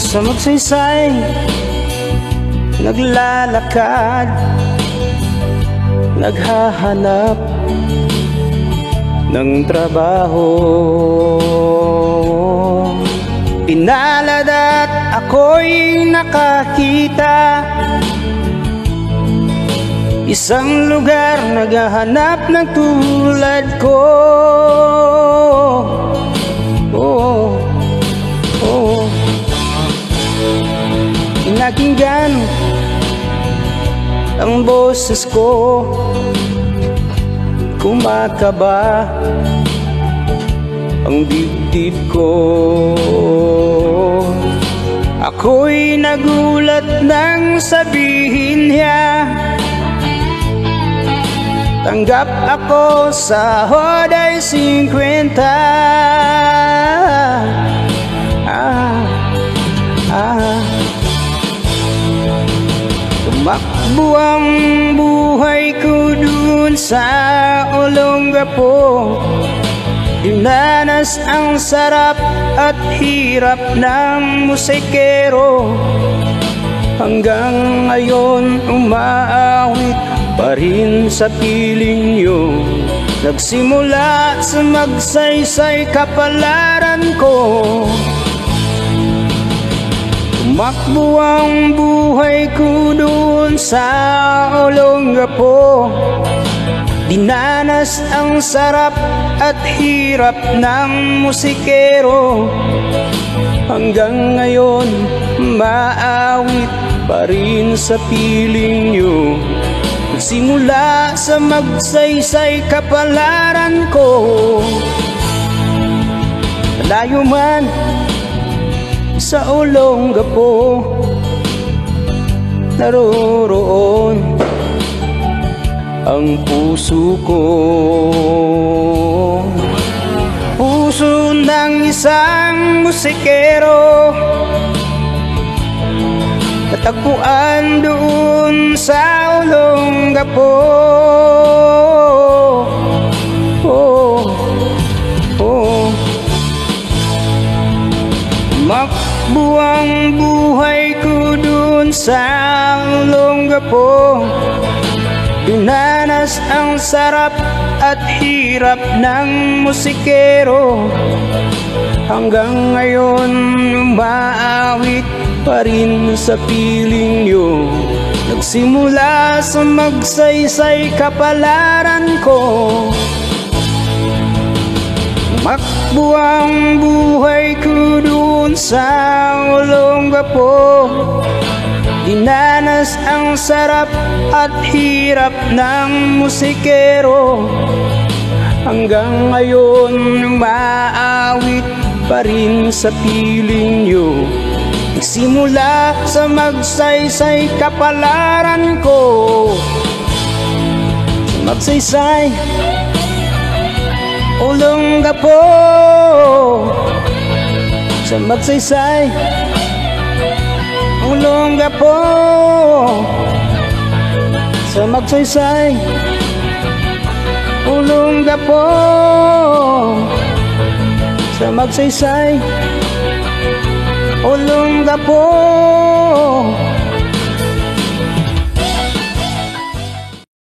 Sa magsaysay naglalakad, naghahanap ng trabaho. Pinalad at ako'y nakakita isang lugar naghahanap ng tulad ko. Oh, oh. Pinakinggan ang boses ko, kumakaba ang dibdib ko. Ako'y nagulat nang sabihin niya, tanggap ako, sahod ay 50. Tumakbo ang buhay ko dun sa Olongapo. Dinanas ang sarap at hirap ng musikero. Hanggang ngayon umaawit pa rin sa piling nyo. Nagsimula sa magsaysay kapalaran ko. Tumakbo ang buhay ko dun sa Olongapo. Dinanas ang sarap at hirap ng musikero. Hanggang ngayon maawit pa rin sa piling nyo. Simula sa magsaysay kapalaran ko. Malayo man sa Olongapo, naroroon ang puso ko. Puso ng isang musikero, natagpuan doon sa Olongapo. Oh, oh. Makbo ang buhay ko doon sa Olongapo. Dinanas ang sarap at hirap ng musikero. Hanggang ngayon umaawit pa rin sa piling nyo. Nagsimula sa magsaysay kapalaran ko. Makbo ang buhay ko dun sa Olongapo. Dinanas ang sarap at hirap ng musikero. Hanggang ngayon umaawit pa rin sa piling nyo. Nagsimula sa magsaysay kapalaran ko. Magsaysay Olongapo. Sa magsaysay Olongapo. Sa magsaysay Olongapo. Sa magsaysay Olongapo.